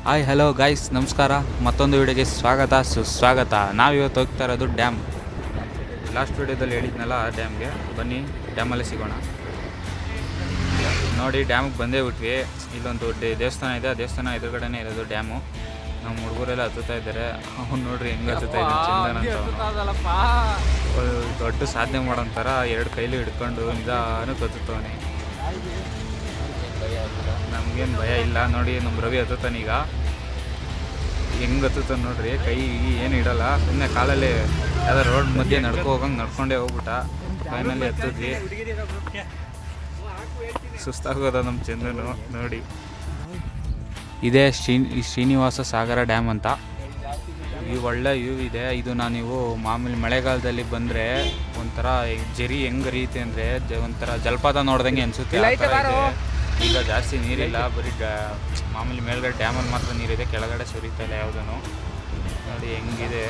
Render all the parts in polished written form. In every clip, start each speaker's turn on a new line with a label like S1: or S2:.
S1: Hi hello guys, ನಮಸ್ಕಾರ. ಮತ್ತೊಂದು ವಿಡಿಯೋಗೆ ಸ್ವಾಗತ ಸುಸ್ವಾಗತ. ನಾವಿವತ್ತು ಹೋಗ್ತಾ ಇರೋದು ಡ್ಯಾಮ್. ಲಾಸ್ಟ್ ವಿಡಿಯೋದಲ್ಲಿ ಹೇಳಿದ್ನಲ್ಲ ಡ್ಯಾಮ್ಗೆ. ಬನ್ನಿ ಡ್ಯಾಮಲ್ಲೇ ಸಿಗೋಣ. ನೋಡಿ ಡ್ಯಾಮಿಗೆ ಬಂದೇ ಬಿಟ್ವಿ. ಇಲ್ಲೊಂದು ದೇವಸ್ಥಾನ ಇದೆ, ಆ ದೇವಸ್ಥಾನ ಎದುರುಗಡೆನೇ ಇರೋದು ಡ್ಯಾಮು. ನಮ್ಮ ಹುಡುಗರೆಲ್ಲ ಹತ್ತುತ್ತಾ ಇದ್ದಾರೆ. ಅವ್ನು ನೋಡ್ರಿ ಹೆಂಗೆ ಹತ್ತುತ್ತಾ ಇದ್ದಾನೆ, ಚಂದನ ಅಂತ. ದೊಡ್ಡ ಸಾಧನೆ ಮಾಡೋಂಥರ ಎರಡು ಕೈಲಿ ಹಿಡ್ಕೊಂಡು ನಿಧಾನಕ್ಕೆ ಹತ್ತುತ್ತವನೆ. ನಮಗೇನು ಭಯ ಇಲ್ಲ. ನೋಡಿ ನಮ್ಮ ರವಿ ಹತ್ತುತ್ತಾನೀಗ. ಹೆಂಗೆ ಹತ್ತುತ್ತಾನೆ ನೋಡ್ರಿ, ಕೈ ಏನು ಇಡಲ್ಲ, ಸುಮ್ಮನೆ ಕಾಲಲ್ಲಿ ಯಾವುದೋ ರೋಡ್ ಮಧ್ಯೆ ಹೋಗಂಗೆ ನಡ್ಕೊಂಡೇ ಹೋಗ್ಬಿಟ್ಟ. ಫೈನಲ್ಲಿ ಹತ್ತಿದ್ವಿ. ಸುಸ್ತಾಗೋದ ನಮ್ಮ ಚಂದನು. ನೋಡಿ ಇದೇ ಶ್ರೀನಿವಾಸ ಸಾಗರ ಡ್ಯಾಮ್ ಅಂತ. ಈ ಒಳ್ಳೆ ವ್ಯೂ ಇದೆ. ಇದನ್ನ ನೀವು ಮಾಮೂಲಿ ಮಳೆಗಾಲದಲ್ಲಿ ಬಂದರೆ ಒಂಥರ ಜರಿ ಹೆಂಗೆ ಹರಿಯುತ್ತೆ ಅಂದರೆ ಒಂಥರ ಜಲಪಾತ ನೋಡ್ದಂಗೆ ಅನಿಸುತ್ತೆ. ಈಗ ಜಾಸ್ತಿ ನೀರಿಲ್ಲ, ಬರೀ ಮಾಮೂಲಿ ಮೇಲ್ಗಡೆ ಡ್ಯಾಮಲ್ಲಿ ಮಾತ್ರ ನೀರಿದೆ, ಕೆಳಗಡೆ ಸುರಿತಾ ಇಲ್ಲ ಯಾವುದೂ. ನೋಡಿ ಹೆಂಗಿದೆ,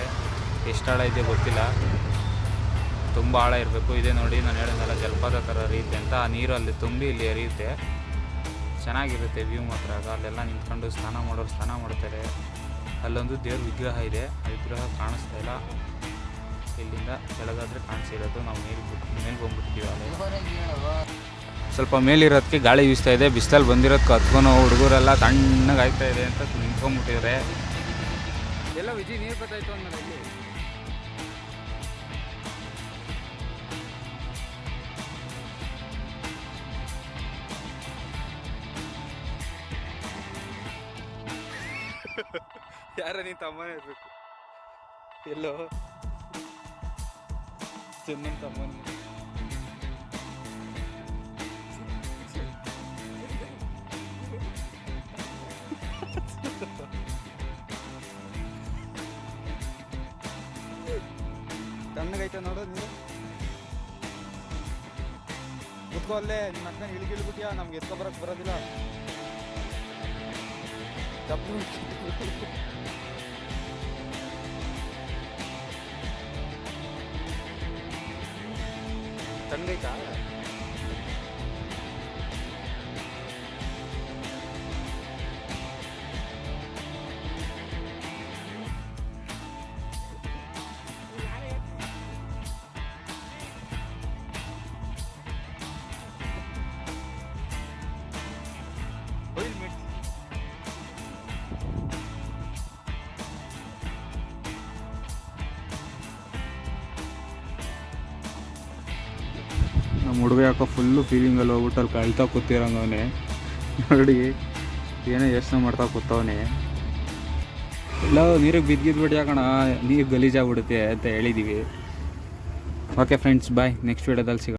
S1: ಎಷ್ಟು ಆಳ ಇದೆ ಗೊತ್ತಿಲ್ಲ, ತುಂಬ ಆಳ ಇರಬೇಕು. ಇದೆ ನೋಡಿ, ನಾನು ಹೇಳಿದ್ನಲ್ಲ ಜಲಪಾತ ಥರ ಹರಿಯುತ್ತೆ ಅಂತ. ಆ ನೀರು ಅಲ್ಲಿ ತುಂಬಿ ಇಲ್ಲಿ ಹರಿಯುತ್ತೆ. ಚೆನ್ನಾಗಿರುತ್ತೆ ವ್ಯೂ ಮಾತ್ರ. ಅಲ್ಲೆಲ್ಲ ನಿಂತ್ಕೊಂಡು ಸ್ನಾನ ಮಾಡೋರು ಸ್ನಾನ ಮಾಡ್ತಾರೆ. ಅಲ್ಲೊಂದು ದೇವ್ರ ವಿಗ್ರಹ ಇದೆ, ಆ ವಿಗ್ರಹ ಕಾಣಿಸ್ತಾ ಇಲ್ಲ. ಇಲ್ಲಿಂದ ಕೆಳಗಾದರೆ ಕಾಣಿಸಿರೋದು. ನಾವು ಮೇಲೆ ಬಂದ್ಬಿಟ್ಟಿದ್ದೀವಿ. ಅಲ್ಲಿ ಸ್ವಲ್ಪ ಮೇಲಿರೋದಕ್ಕೆ ಗಾಳಿ ಬೀಸ್ತಾ ಇದೆ. ಬಿಸಿಲಲ್ಲಿ ಬಂದಿರೋದಕ್ಕೆ ಹತ್ಕೊಂಡು ಹುಡುಗರೆಲ್ಲ ತಣ್ಣಗೆ ಆಗ್ತಾ ಇದೆ ಅಂತ ನಿಂತ್ಕೊಂಡ್ಬಿಟ್ಟಿದ್ದಾರೆ. ಎಲ್ಲ ವಿಜಿ ನೀರು ಬರ್ತಾಯಿತ್ತು ಅಂದ್ಮೇಲೆ ಇಲ್ಲಿ ಯಾರ ನೀನು ತಮ್ಮನೇ ಇರಬೇಕು. ಎಲ್ಲೋ ಚೆನ್ನ ತಮ್ಮನ ತಣ್ಣಗೈತೆ ನೋಡು. ನೀರು ಕುತ್ಕೋ ಅಲ್ಲೇ. ನಿಮ್ಮ ಅಕ್ಕನ ಇಳಿಗಿಳ್ಬಿಟ್ಟಿಯಾ, ನಮ್ಗೆ ಎತ್ಕೊಬರಕ್ಕೆ ಬರೋದಿಲ್ಲ. ತಣ್ಣಗೈತಾ? ನಮ್ಮ ಹುಡುಗ ಯಾಕೋ ಫುಲ್ಲು ಫೀಲಿಂಗಲ್ಲಿ ಹೋಗ್ಬಿಟ್ಟಲ್ಲಿ ಕಳ್ತಾ ಕೂತಿರಂಗವನೇ. ನೋಡಿ ಏನೋ ಯೋಚನೆ ಮಾಡ್ತಾ ಕೂತವನೇ. ಎಲ್ಲ ನೀರಿಗೆ ಬಿದ್ದಿದ್ಬಿಟ್ಟು ಯಾಕಣ, ನೀರು ಗಲೀಜಾಗ್ಬಿಡುತ್ತೆ ಅಂತ ಹೇಳಿದ್ದೀವಿ. ಓಕೆ ಫ್ರೆಂಡ್ಸ್, ಬಾಯ್. ನೆಕ್ಸ್ಟ್ ವಿಡಿಯೋದಲ್ಲಿ ಸಿಗೋಣ.